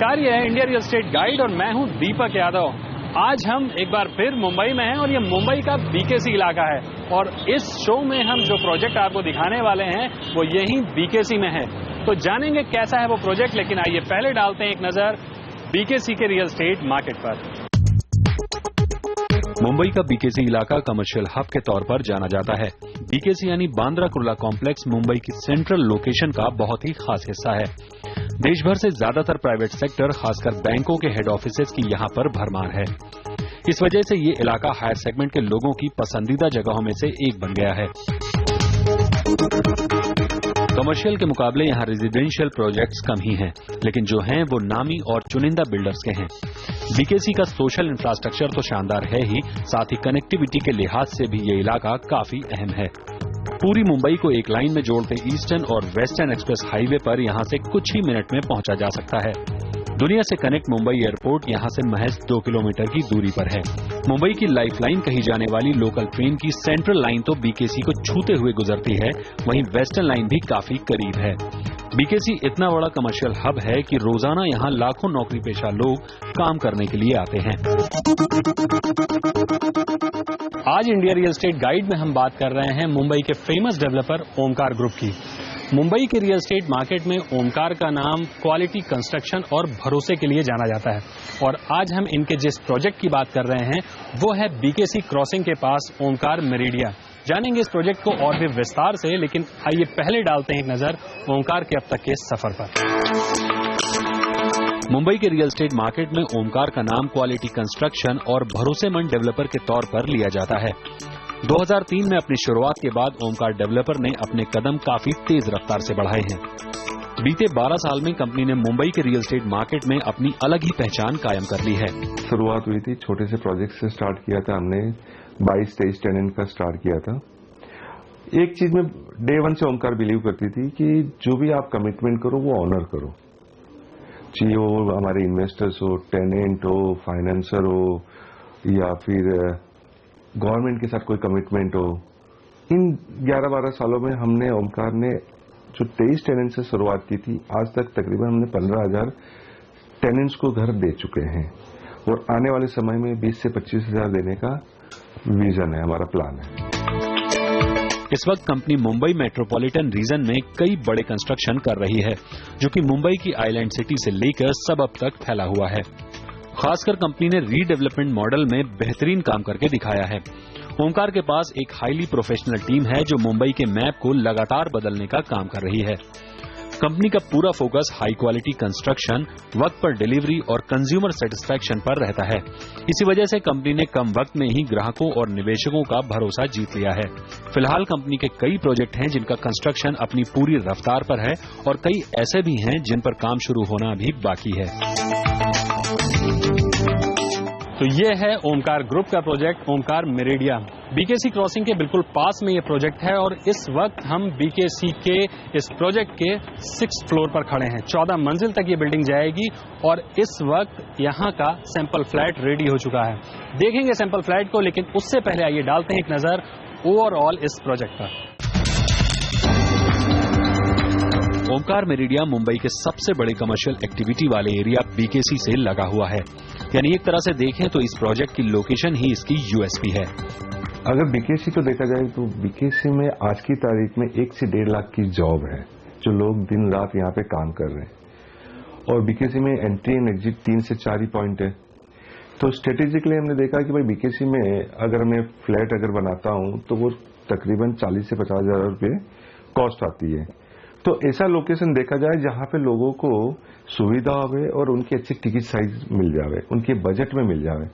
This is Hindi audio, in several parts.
नमस्कार, ये है इंडिया रियल एस्टेट गाइड और मैं हूं दीपक यादव। आज हम एक बार फिर मुंबई में हैं और ये मुंबई का बीकेसी इलाका है और इस शो में हम जो प्रोजेक्ट आपको दिखाने वाले हैं वो यहीं बीकेसी में है। तो जानेंगे कैसा है वो प्रोजेक्ट, लेकिन आइए पहले डालते हैं एक नजर बीकेसी के रियल एस्टेट मार्केट पर। मुंबई का बीकेसी इलाका कमर्शियल हब के तौर पर जाना जाता है। बीकेसी यानी बांद्रा कुर्ला कॉम्प्लेक्स मुंबई की सेंट्रल लोकेशन का बहुत ही खास हिस्सा है। देश भर से ज्यादातर प्राइवेट सेक्टर, खासकर बैंकों के हेड ऑफिसेज की यहां पर भरमार है। इस वजह से ये इलाका हायर सेगमेंट के लोगों की पसंदीदा जगहों में से एक बन गया है। कमर्शियल के मुकाबले यहां रेजिडेंशियल प्रोजेक्ट्स कम ही हैं, लेकिन जो हैं वो नामी और चुनिंदा बिल्डर्स के हैं। बीकेसी का सोशल इंफ्रास्ट्रक्चर तो शानदार है ही, साथ ही कनेक्टिविटी के लिहाज से भी ये इलाका काफी अहम है। पूरी मुंबई को एक लाइन में जोड़ते ईस्टर्न और वेस्टर्न एक्सप्रेस हाईवे पर यहां से कुछ ही मिनट में पहुंचा जा सकता है। दुनिया से कनेक्ट मुंबई एयरपोर्ट यहां से महज 2 किलोमीटर की दूरी पर है। मुंबई की लाइफलाइन कही जाने वाली लोकल ट्रेन की सेंट्रल लाइन तो बीकेसी को छूते हुए गुजरती है, वहीं वेस्टर्न लाइन भी काफी करीब है। बीकेसी इतना बड़ा कमर्शियल हब है कि रोजाना यहां लाखों नौकरी पेशा लोग काम करने के लिए आते हैं। आज इंडिया रियल एस्टेट गाइड में हम बात कर रहे हैं मुंबई के फेमस डेवलपर ओमकार ग्रुप की। मुंबई के रियल एस्टेट मार्केट में ओमकार का नाम क्वालिटी कंस्ट्रक्शन और भरोसे के लिए जाना जाता है और आज हम इनके जिस प्रोजेक्ट की बात कर रहे हैं वो है बीकेसी क्रॉसिंग के पास ओमकार मेरिडिया। जानेंगे इस प्रोजेक्ट को और भी विस्तार से, लेकिन आइए पहले डालते हैं एक नजर ओमकार के अब तक के सफर पर। मुंबई के रियल एस्टेट मार्केट में ओमकार का नाम क्वालिटी कंस्ट्रक्शन और भरोसेमंद डेवलपर के तौर पर लिया जाता है। 2003 में अपनी शुरुआत के बाद ओमकार डेवलपर ने अपने कदम काफी तेज रफ्तार से बढ़ाए हैं। बीते 12 साल में कंपनी ने मुंबई के रियल एस्टेट मार्केट में अपनी अलग ही पहचान कायम कर ली है। शुरुआत हुई थी छोटे से प्रोजेक्ट से, स्टार्ट किया था हमने 22-23 टेनेंट का स्टार्ट किया था। एक चीज में डे वन से ओमकार बिलीव करती थी कि जो भी आप कमिटमेंट करो वो ऑनर करो, चाहिए वो हमारे इन्वेस्टर्स हो, टेनेंट हो, फाइनेंसर हो या फिर गवर्नमेंट के साथ कोई कमिटमेंट हो। इन 11-12 सालों में हमने ओमकार ने जो 23 टेनेंट से शुरुआत की थी, आज तक तकरीबन हमने 15,000 टेनेंट्स को घर दे चुके हैं और आने वाले समय में 20 से 25,000 देने का विजन है, हमारा प्लान है। इस वक्त कंपनी मुंबई मेट्रोपॉलिटन रीजन में कई बड़े कंस्ट्रक्शन कर रही है, जो कि मुंबई की आइलैंड सिटी से लेकर सबअब तक फैला हुआ है। खासकर कंपनी ने रीडेवलपमेंट मॉडल में बेहतरीन काम करके दिखाया है। ओमकार के पास एक हाईली प्रोफेशनल टीम है जो मुंबई के मैप को लगातार बदलने का काम कर रही है। कंपनी का पूरा फोकस हाई क्वालिटी कंस्ट्रक्शन, वक्त पर डिलीवरी और कंज्यूमर सेटिस्फैक्शन पर रहता है। इसी वजह से कंपनी ने कम वक्त में ही ग्राहकों और निवेशकों का भरोसा जीत लिया है। फिलहाल कंपनी के कई प्रोजेक्ट हैं जिनका कंस्ट्रक्शन अपनी पूरी रफ्तार पर है और कई ऐसे भी हैं जिन पर काम शुरू होना अभी बाकी है। तो ये है ओमकार ग्रुप का project Omkar meridia. BKC crossing के बिल्कुल पास में ये प्रोजेक्ट है और इस वक्त हम बीकेसी के इस प्रोजेक्ट के 6th फ्लोर पर खड़े हैं। 14 मंजिल तक ये बिल्डिंग जाएगी और इस वक्त यहाँ का सैंपल फ्लैट रेडी हो चुका है। देखेंगे सैंपल फ्लैट को, लेकिन उससे पहले आइए डालते हैं एक नजर ओवरऑल इस प्रोजेक्ट पर। ओमकार मेरिडिया मुंबई के सबसे बड़े कमर्शियल एक्टिविटी वाले एरिया बीकेसी से लगा हुआ है, यानी एक तरह से देखें तो इस प्रोजेक्ट की लोकेशन ही इसकी यूएसपी है। अगर बीकेसी को देखा जाए तो बीकेसी में आज की तारीख में 1 से 1.5 लाख की जॉब है, जो लोग दिन रात यहाँ पे काम कर रहे हैं और बीकेसी में एंट्री एंड एग्जिट 3 से 4 ही पॉइंट है। तो स्ट्रेटेजिकली हमने देखा कि भाई बीकेसी में अगर मैं फ्लैट अगर बनाता हूँ तो वो तकरीबन 40 से 50,000 रुपये कॉस्ट आती है। तो ऐसा लोकेशन देखा जाए जहां पे लोगों को सुविधा होवे और उनकी अच्छी टिकट साइज मिल जावे, उनके बजट में मिल जावे,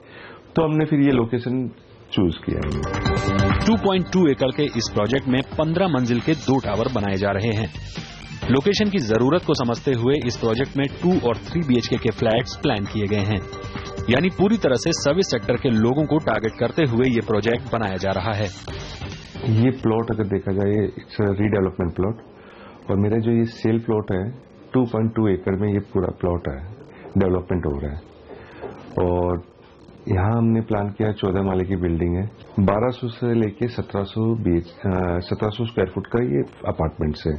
तो हमने फिर ये लोकेशन चूज किया है। 2.2 एकड़ के इस प्रोजेक्ट में 15 मंजिल के 2 टावर बनाए जा रहे हैं। लोकेशन की जरूरत को समझते हुए इस प्रोजेक्ट में 2 और 3 BHK के फ्लैट्स प्लान किए गए हैं, यानी पूरी तरह से सर्विस सेक्टर के लोगों को टारगेट करते हुए ये प्रोजेक्ट बनाया जा रहा है। ये प्लॉट अगर देखा जाए इट्स रीडेवलपमेंट प्लॉट और मेरा जो ये सेल प्लॉट है 2.2 एकड़ में ये पूरा प्लॉट है, डेवलपमेंट हो रहा है और यहाँ हमने प्लान किया 14 माले की बिल्डिंग है। 1200 से लेके 1700 स्क्वायर फुट का ये अपार्टमेंट्स है।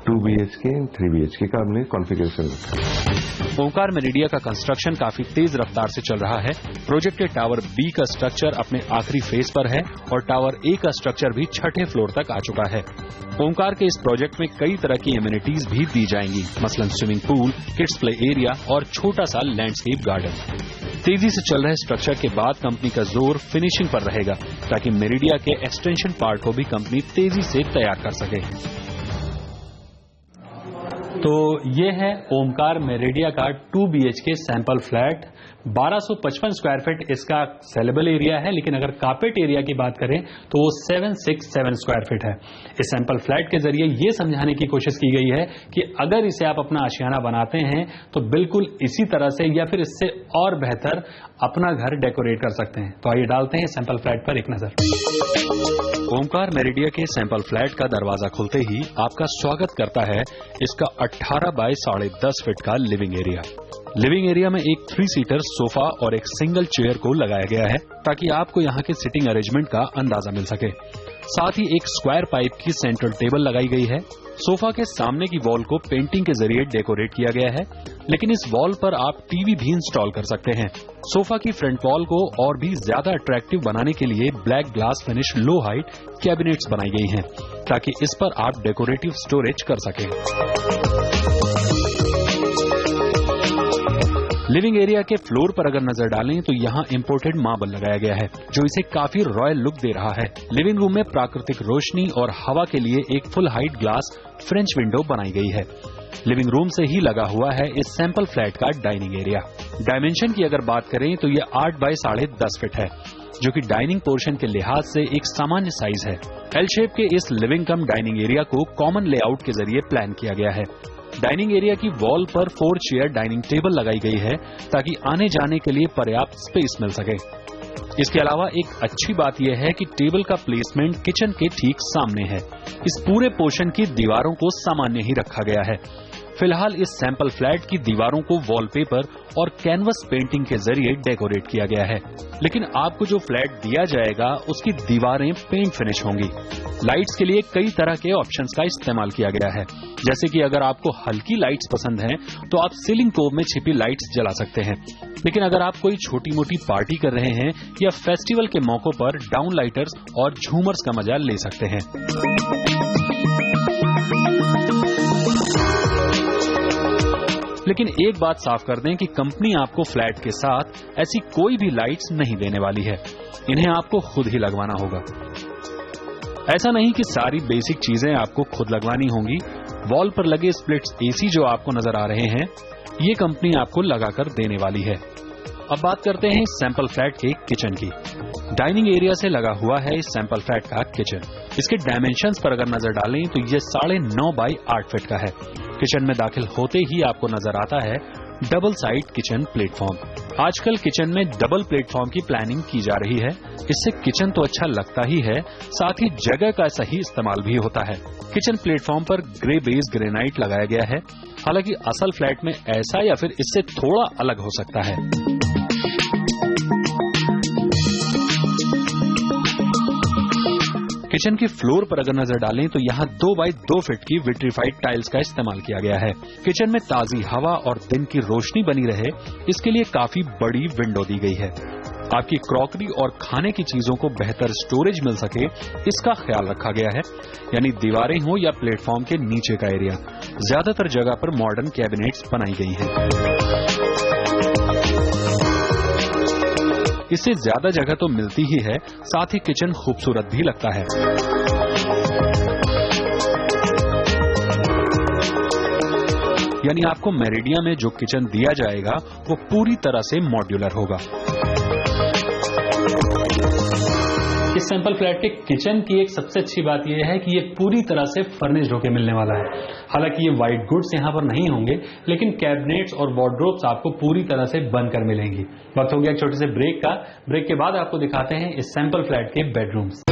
2 BHK 3 BHK का हमने कॉन्फ़िगरेशन रखा है। ओमकार मेरिडिया का कंस्ट्रक्शन काफी तेज रफ्तार से चल रहा है। प्रोजेक्ट के टावर बी का स्ट्रक्चर अपने आखिरी फेज पर है और टावर ए का स्ट्रक्चर भी 6ठे फ्लोर तक आ चुका है। ओमकार के इस प्रोजेक्ट में कई तरह की एमिनिटीज भी दी जाएंगी, मसलन swimming pool, kids play area और छोटा सा लैंडस्केप गार्डन। तेजी से चल रहे स्ट्रक्चर के बाद कंपनी का जोर फिनिशिंग पर रहेगा ताकि मेरिडिया के एक्सटेंशन पार्ट को भी कंपनी तेजी से तैयार कर सके। तो ये है ओमकार मेरिडिया का 2 BHK sample flat. 1255 square feet इसका सेलेबल एरिया है, लेकिन अगर कार्पेट एरिया की बात करें तो वो 767 स्क्वायर फीट है। इस सैंपल फ्लैट के जरिए ये समझाने की कोशिश की गई है कि अगर इसे आप अपना आशियाना बनाते हैं तो बिल्कुल इसी तरह से या फिर इससे और बेहतर अपना घर डेकोरेट कर सकते हैं। तो आइए डालते हैं सैंपल फ्लैट पर एक नजर। ओमकार मेरिडिया के सैंपल फ्लैट का दरवाजा खुलते ही आपका स्वागत करता है इसका 18 बाय 10.5 फीट का लिविंग एरिया। लिविंग एरिया में एक 3 सीटर सोफा और एक सिंगल चेयर को लगाया गया है ताकि आपको यहाँ के सिटिंग अरेंजमेंट का अंदाजा मिल सके। साथ ही एक स्क्वायर पाइप की सेंट्रल टेबल लगाई गई है। सोफा के सामने की वॉल को पेंटिंग के जरिए डेकोरेट किया गया है, लेकिन इस वॉल पर आप टीवी भी इंस्टॉल कर सकते हैं। सोफा की फ्रंट वॉल को और भी ज्यादा अट्रैक्टिव बनाने के लिए ब्लैक ग्लास फिनिश लो हाइट कैबिनेट्स बनाई गई हैं ताकि इस पर आप डेकोरेटिव स्टोरेज कर सकें। लिविंग एरिया के फ्लोर पर अगर नजर डालें तो यहाँ इंपोर्टेड मार्बल लगाया गया है जो इसे काफी रॉयल लुक दे रहा है। लिविंग रूम में प्राकृतिक रोशनी और हवा के लिए एक full height glass French window बनाई गई है। लिविंग रूम से ही लगा हुआ है इस सैंपल फ्लैट का डाइनिंग एरिया। डायमेंशन की अगर बात करें तो ये 8 बाय 10.5 फीट है, जो कि डाइनिंग पोर्शन के लिहाज से एक सामान्य साइज है। एल शेप के इस लिविंग कम डाइनिंग एरिया को कॉमन लेआउट के जरिए प्लान किया गया है। डाइनिंग एरिया की वॉल पर 4 चेयर डाइनिंग टेबल लगाई गई है ताकि आने जाने के लिए पर्याप्त स्पेस मिल सके। इसके अलावा एक अच्छी बात यह है कि टेबल का प्लेसमेंट किचन के ठीक सामने है। इस पूरे पोर्शन की दीवारों को सामान्य ही रखा गया है। फिलहाल इस सैंपल फ्लैट की दीवारों को वॉलपेपर और कैनवस पेंटिंग के जरिए डेकोरेट किया गया है, लेकिन आपको जो फ्लैट दिया जाएगा उसकी दीवारें पेंट फिनिश होंगी। लाइट्स के लिए कई तरह के ऑप्शंस का इस्तेमाल किया गया है, जैसे कि अगर आपको हल्की लाइट्स पसंद हैं तो आप सीलिंग कोब में छिपी लाइट्स जला सकते हैं, लेकिन अगर आप कोई छोटी मोटी पार्टी कर रहे हैं या फेस्टिवल के मौकों पर डाउन लाइटर्स और झूमर्स का मजा ले सकते हैं। लेकिन एक बात साफ कर दें कि कंपनी आपको फ्लैट के साथ ऐसी कोई भी लाइट्स नहीं देने वाली है, इन्हें आपको खुद ही लगवाना होगा। ऐसा नहीं कि सारी बेसिक चीजें आपको खुद लगवानी होंगी। वॉल पर लगे स्प्लिट्स एसी जो आपको नजर आ रहे हैं, ये कंपनी आपको लगाकर देने वाली है। अब बात करते हैं इस सैंपल फ्लैट के किचन की। डाइनिंग एरिया से लगा हुआ है इस सैंपल फ्लैट का किचन। इसके डायमेंशंस पर अगर नजर डालें तो ये 9.5 बाय 8 फीट का है। किचन में दाखिल होते ही आपको नजर आता है डबल साइड किचन प्लेटफॉर्म। आजकल किचन में डबल प्लेटफॉर्म की प्लानिंग की जा रही है। इससे किचन तो अच्छा लगता ही है, साथ ही जगह का सही इस्तेमाल भी होता है। किचन प्लेटफॉर्म पर ग्रे बेस ग्रेनाइट लगाया गया है, हालांकि असल फ्लैट में ऐसा या फिर इससे थोड़ा अलग हो सकता है। किचन की फ्लोर पर अगर नजर डालें तो यहाँ 2 बाय 2 फीट की विट्रीफाइड टाइल्स का इस्तेमाल किया गया है। किचन में ताजी हवा और दिन की रोशनी बनी रहे, इसके लिए काफी बड़ी विंडो दी गई है। आपकी क्रॉकरी और खाने की चीजों को बेहतर स्टोरेज मिल सके, इसका ख्याल रखा गया है। यानी दीवारें हो या प्लेटफॉर्म के नीचे का एरिया, ज्यादातर जगह पर मॉडर्न कैबिनेट्स बनाई गई हैं। इससे ज्यादा जगह तो मिलती ही है, साथ ही किचन खूबसूरत भी लगता है। यानी आपको मेरिडिया में जो किचन दिया जाएगा वो पूरी तरह से मॉड्यूलर होगा। इस सैंपल फ्लैट के किचन की एक सबसे अच्छी बात यह है कि ये पूरी तरह से फर्निश्ड होकर मिलने वाला है। हालांकि ये व्हाइट गुड्स यहाँ पर नहीं होंगे, लेकिन कैबिनेट्स और वार्डरोब्स आपको पूरी तरह से बनकर मिलेंगी। वक्त हो गया एक छोटे से ब्रेक का। ब्रेक के बाद आपको दिखाते हैं इस सैंपल फ्लैट के बेडरूम्स।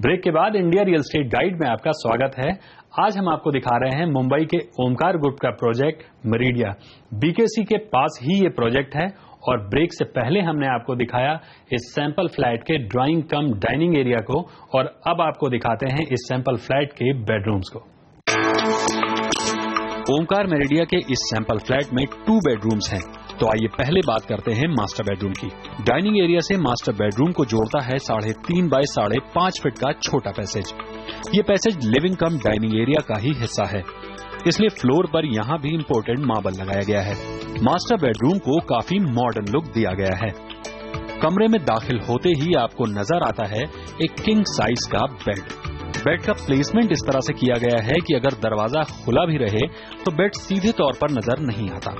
ब्रेक के बाद इंडिया रियल एस्टेट गाइड में आपका स्वागत है। आज हम आपको दिखा रहे हैं मुंबई के ओमकार ग्रुप का प्रोजेक्ट मेरिडिया। बीकेसी के पास ही ये प्रोजेक्ट है और ब्रेक से पहले हमने आपको दिखाया इस सैंपल फ्लैट के ड्राइंग कम डाइनिंग एरिया को और अब आपको दिखाते हैं इस सैंपल फ्लैट के बेडरूम्स को। ओमकार मेरिडिया के इस सैंपल फ्लैट में 2 बेडरूम्स हैं। तो आइए पहले बात करते हैं मास्टर बेडरूम की। डाइनिंग एरिया से मास्टर बेडरूम को जोड़ता है 3.5 बाय 5.5 फीट का छोटा पैसेज। ये पैसेज लिविंग कम डाइनिंग एरिया का ही हिस्सा है, इसलिए फ्लोर पर यहाँ भी इम्पोर्टेड मार्बल लगाया गया है। मास्टर बेडरूम को काफी मॉडर्न लुक दिया गया है। कमरे में दाखिल होते ही आपको नजर आता है एक किंग साइज का बेड। बेड का प्लेसमेंट इस तरह से किया गया है कि अगर दरवाजा खुला भी रहे तो बेड सीधे तौर पर नजर नहीं आता,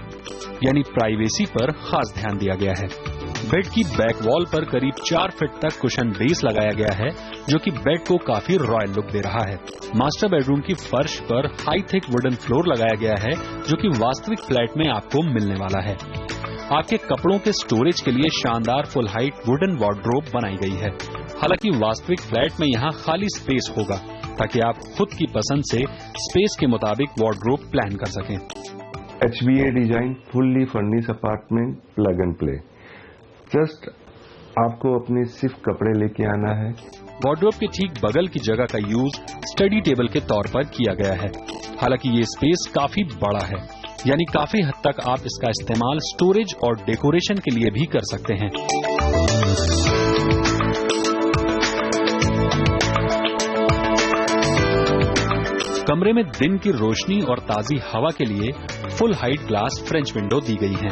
यानी प्राइवेसी पर खास ध्यान दिया गया है। बेड की बैक वॉल पर करीब 4 फीट तक कुशन बेस लगाया गया है, जो कि बेड को काफी रॉयल लुक दे रहा है। मास्टर बेडरूम की फर्श पर हाई थिक वुडन फ्लोर लगाया गया है, जो कि वास्तविक फ्लैट में आपको मिलने वाला है। आपके कपड़ों के स्टोरेज के लिए शानदार फुल हाइट वुडन वार्डरोब बनाई गई है। हालांकि वास्तविक फ्लैट में यहाँ खाली स्पेस होगा, ताकि आप खुद की पसंद से स्पेस के मुताबिक वार्डरोब प्लान कर सकें। HBA design fully furnish apartment plug and play. Just आपको अपने सिर्फ कपड़े लेके आना है। वार्डरोब के ठीक बगल की जगह का यूज स्टडी टेबल के तौर पर किया गया है। हालांकि ये स्पेस काफी बड़ा है, यानी काफी हद तक आप इसका इस्तेमाल स्टोरेज और डेकोरेशन के लिए भी कर सकते हैं। कमरे में दिन की रोशनी और ताजी हवा के लिए full height glass French window दी गई है।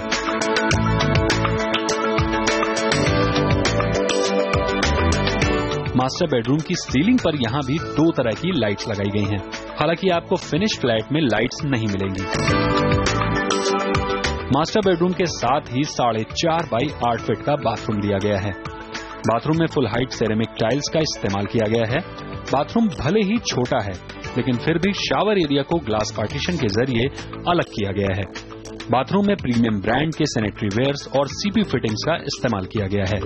मास्टर बेडरूम की सीलिंग पर यहाँ भी 2 तरह की लाइट्स लगाई गई हैं। हालांकि आपको फिनिश फ्लैट में लाइट्स नहीं मिलेंगी। मास्टर बेडरूम के साथ ही 4.5 बाय 8 फीट का बाथरूम दिया गया है। बाथरूम में फुल हाइट सेरेमिक टाइल्स का इस्तेमाल किया गया है। बाथरूम भले ही छोटा है, लेकिन फिर भी शावर एरिया को ग्लास पार्टीशन के जरिए अलग किया गया है। बाथरूम में प्रीमियम ब्रांड के सैनिटरी वेयर्स और सीपी फिटिंग्स का इस्तेमाल किया गया है।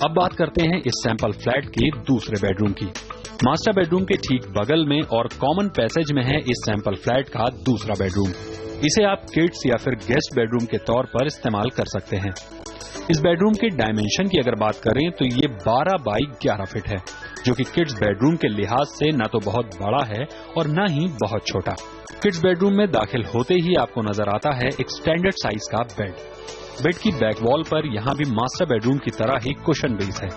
अब बात करते हैं इस सैंपल फ्लैट के दूसरे बेडरूम की। मास्टर बेडरूम के ठीक बगल में और कॉमन पैसेज में है इस सैंपल फ्लैट का दूसरा बेडरूम। इसे आप किड्स या फिर गेस्ट बेडरूम के तौर पर इस्तेमाल कर सकते हैं। इस बेडरूम के डायमेंशन की अगर बात करें तो ये 12 बाई 11 फीट है, जो कि किड्स बेडरूम के लिहाज से न तो बहुत बड़ा है और न ही बहुत छोटा। किड्स बेडरूम में दाखिल होते ही आपको नजर आता है एक स्टैंडर्ड साइज का बेड। बेड की बैक वॉल पर यहाँ भी मास्टर बेडरूम की तरह ही कुशन बेस है,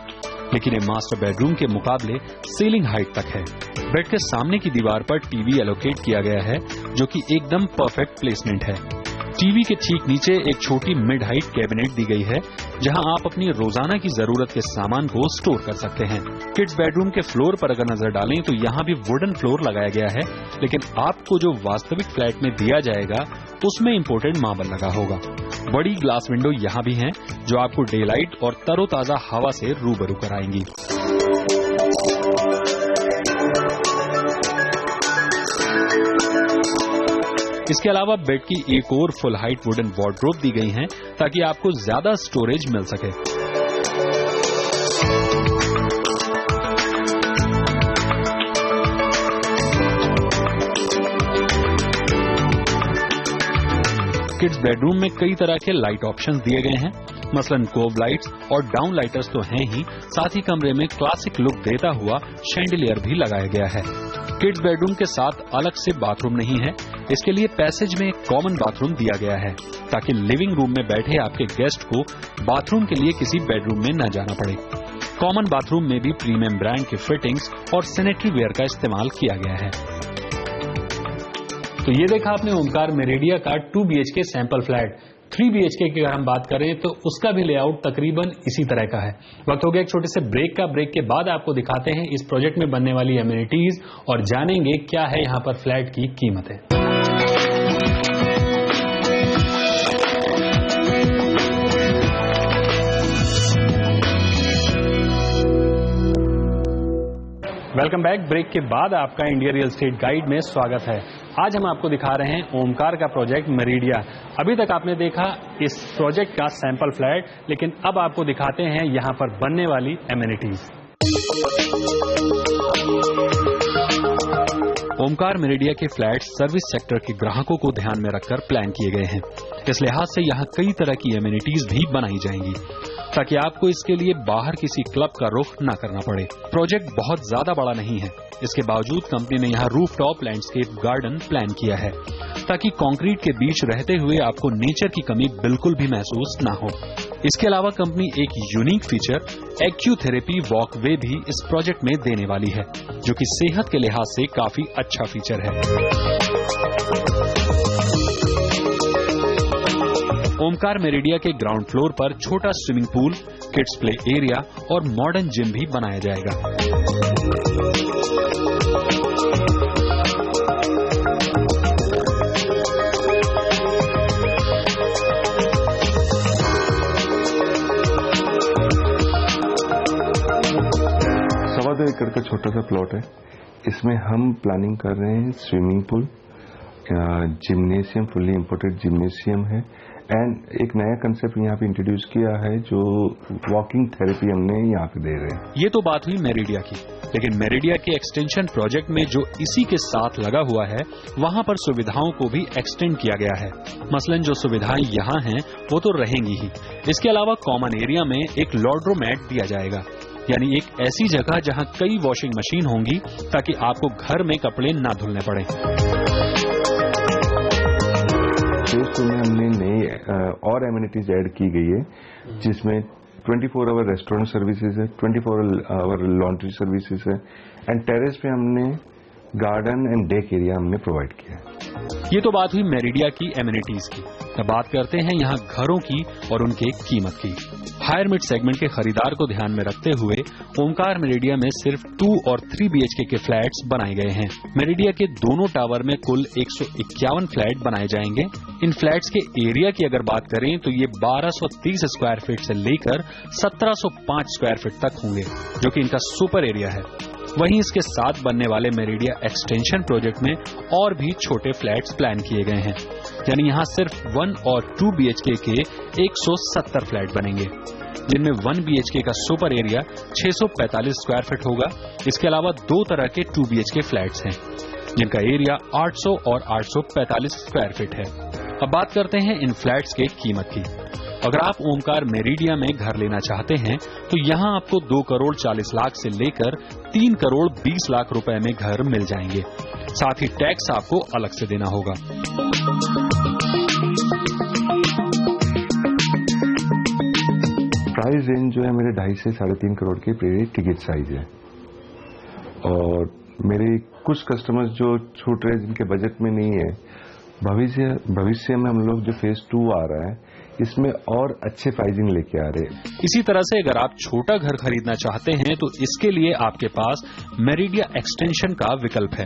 लेकिन ये मास्टर बेडरूम के मुकाबले सीलिंग हाइट तक है। बेड के सामने की दीवार पर टीवी एलोकेट किया गया है, जो कि एकदम परफेक्ट प्लेसमेंट है। टीवी के ठीक नीचे एक छोटी मिड हाइट कैबिनेट दी गई है, जहां आप अपनी रोजाना की जरूरत के सामान को स्टोर कर सकते हैं। किड्स बेडरूम के फ्लोर पर अगर नजर डालें तो यहाँ भी वुडन फ्लोर लगाया गया है, लेकिन आपको जो वास्तविक फ्लैट में दिया जाएगा उसमें इम्पोर्टेड मार्बल लगा होगा। बड़ी ग्लास विंडो यहाँ भी हैं, जो आपको डे लाइट और तरोताजा हवा से रूबरू कराएंगी। इसके अलावा बेड की एक और फुल हाइट वुडन वार्डरोब दी गई है, ताकि आपको ज्यादा स्टोरेज मिल सके। किड्स बेडरूम में कई तरह के लाइट ऑप्शंस दिए गए हैं, मसलन कोव लाइट्स और डाउन लाइटर्स तो हैं ही, साथ ही कमरे में क्लासिक लुक देता हुआ शैंडिलियर भी लगाया गया है। किड्स बेडरूम के साथ अलग से बाथरूम नहीं है, इसके लिए पैसेज में एक कॉमन बाथरूम दिया गया है, ताकि लिविंग रूम में बैठे आपके गेस्ट को बाथरूम के लिए किसी बेडरूम में न जाना पड़े। कॉमन बाथरूम में भी प्रीमियम ब्रांड की फिटिंग्स और सैनिटरी वेयर का इस्तेमाल किया गया है। तो ये देखा आपने ओमकार मेरिडिया का 2 BHK सैंपल फ्लैट। 3 BHK की अगर हम बात करें तो उसका भी लेआउट तकरीबन इसी तरह का है। वक्त हो गया एक छोटे से ब्रेक का। ब्रेक के बाद आपको दिखाते हैं इस प्रोजेक्ट में बनने वाली एमिनिटीज और जानेंगे क्या है यहाँ पर फ्लैट की कीमतें। Welcome back. ब्रेक के बाद आपका इंडिया रियल एस्टेट गाइड में स्वागत है। आज हम आपको दिखा रहे हैं ओमकार का प्रोजेक्ट मेरिडिया। अभी तक आपने देखा इस प्रोजेक्ट का सैंपल फ्लैट, लेकिन अब आपको दिखाते हैं यहां पर बनने वाली एमिनिटीज। ओमकार मेरिडिया के फ्लैट सर्विस सेक्टर के ग्राहकों को ध्यान में रखकर प्लान किए गए हैं। इस लिहाज से यहाँ कई तरह की एमिनिटीज भी बनाई जाएंगी ताकि आपको इसके लिए बाहर किसी क्लब का रुख न करना पड़े। प्रोजेक्ट बहुत ज्यादा बड़ा नहीं है, इसके बावजूद कंपनी ने यहाँ रूफटॉप लैंडस्केप गार्डन प्लान किया है ताकि कंक्रीट के बीच रहते हुए आपको नेचर की कमी बिल्कुल भी महसूस न हो। इसके अलावा कंपनी एक यूनिक फीचर एक्यूथेरेपी वॉकवे भी इस प्रोजेक्ट में देने वाली है, जो कि सेहत के लिहाज से काफी अच्छा फीचर है। ओमकार मेरिडिया के ग्राउंड फ्लोर पर छोटा swimming pool, kids play area और मॉडर्न जिम भी बनाया जाएगा। सवा 2 एकड़ का छोटा सा प्लॉट है। इसमें हम प्लानिंग कर रहे हैं swimming pool, gymnasium, fully imported gymnasium है, एंड एक नया कंसेप्ट यहाँ पे इंट्रोड्यूस किया है जो वॉकिंग थेरेपी हमने यहाँ पे दे रहे हैं। ये तो बात हुई मेरिडिया की, लेकिन मेरिडिया के एक्सटेंशन प्रोजेक्ट में जो इसी के साथ लगा हुआ है, वहाँ पर सुविधाओं को भी एक्सटेंड किया गया है। मसलन जो सुविधाएं यहाँ हैं वो तो रहेंगी ही, इसके अलावा कॉमन एरिया में एक लॉन्ड्रोमैट दिया जाएगा, यानी एक ऐसी जगह जहाँ कई वॉशिंग मशीन होंगी ताकि आपको घर में कपड़े ना धुलने पड़े। फेज 2 में हमने नई और एमिनिटीज ऐड की गई है, जिसमें 24 आवर रेस्टोरेंट सर्विसेज है, 24 आवर लॉन्ड्री सर्विसेज है, एंड टेरेस पे हमने गार्डन एंड डेक एरिया हमने प्रोवाइड किया है। ये तो बात हुई मेरिडिया की एमिनिटीज की। अब बात करते हैं यहाँ घरों की और उनके कीमत की। हायर मिड सेगमेंट के खरीदार को ध्यान में रखते हुए ओमकार मेरिडिया में सिर्फ 2 और 3 BHK के फ्लैट्स बनाए गए हैं। मेरिडिया के दोनों टावर में कुल 151 फ्लैट बनाए जाएंगे। इन फ्लैट्स के एरिया की अगर बात करें तो ये 1230 स्क्वायर फीट से लेकर 1705 स्क्वायर फीट तक होंगे, जो कि इनका सुपर एरिया है। वहीं इसके साथ बनने वाले मेरिडिया एक्सटेंशन प्रोजेक्ट में और भी छोटे फ्लैट्स प्लान किए गए हैं, यानी यहाँ सिर्फ 1 और 2 BHK के 170 फ्लैट बनेंगे, जिनमें 1 BHK का सुपर एरिया 645 स्क्वायर फीट होगा। इसके अलावा 2 तरह के 2 BHK फ्लैट्स हैं, जिनका एरिया 800 और 845 स्क्वायर फीट है। अब बात करते हैं इन फ्लैट्स के कीमत की। अगर आप ओमकार मेरिडिया में घर लेना चाहते हैं तो यहाँ आपको 2 करोड़ 40 लाख से लेकर 3 करोड़ 20 लाख रुपए में घर मिल जाएंगे। साथ ही टैक्स आपको अलग से देना होगा। प्राइस रेंज जो है मेरे 2.5 से 3.5 करोड़ के प्री टिकट साइज है, और मेरे कुछ कस्टमर्स जो छूट रहे जिनके बजट में नहीं है, भविष्य में हम लोग जो फेज 2 आ रहा है इसमें और अच्छे प्राइसिंग लेके आ रहे हैं। इसी तरह से अगर आप छोटा घर खरीदना चाहते हैं तो इसके लिए आपके पास मेरिडिया एक्सटेंशन का विकल्प है।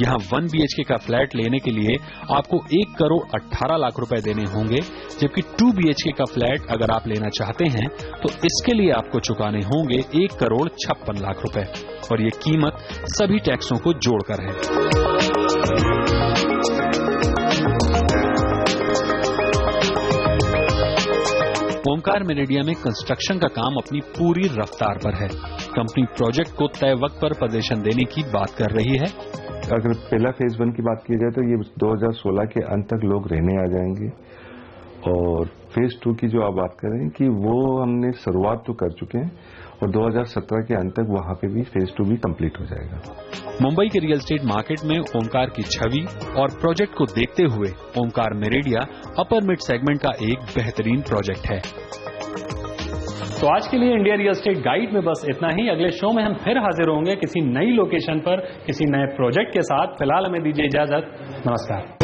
यहाँ 1 BHK का फ्लैट लेने के लिए आपको 1 करोड़ 18 लाख रुपए देने होंगे, जबकि 2 BHK का फ्लैट अगर आप लेना चाहते हैं तो इसके लिए आपको चुकाने होंगे 1 करोड़ 56 लाख रुपए, और ये कीमत सभी टैक्सों को जोड़कर है। ओमकार मेरिडिया में कंस्ट्रक्शन का काम अपनी पूरी रफ्तार पर है। कंपनी प्रोजेक्ट को तय वक्त पर पोजीशन देने की बात कर रही है। अगर पहला फेज 1 की बात की जाए तो ये 2016 के अंत तक लोग रहने आ जाएंगे, और फेज 2 की जो आप बात करें कि वो हमने शुरुआत तो कर चुके हैं, और 2017 के अंत तक वहां पे भी फेज 2 भी कंप्लीट हो जाएगा। मुंबई के रियल एस्टेट मार्केट में ओमकार की छवि और प्रोजेक्ट को देखते हुए Omkar meridia upper mid segment का एक बेहतरीन प्रोजेक्ट है। तो आज के लिए इंडिया रियल एस्टेट गाइड में बस इतना ही। अगले शो में हम फिर हाजिर होंगे किसी नई लोकेशन पर, किसी नए प्रोजेक्ट के साथ। फिलहाल हमें दीजिए इजाजत। नमस्कार।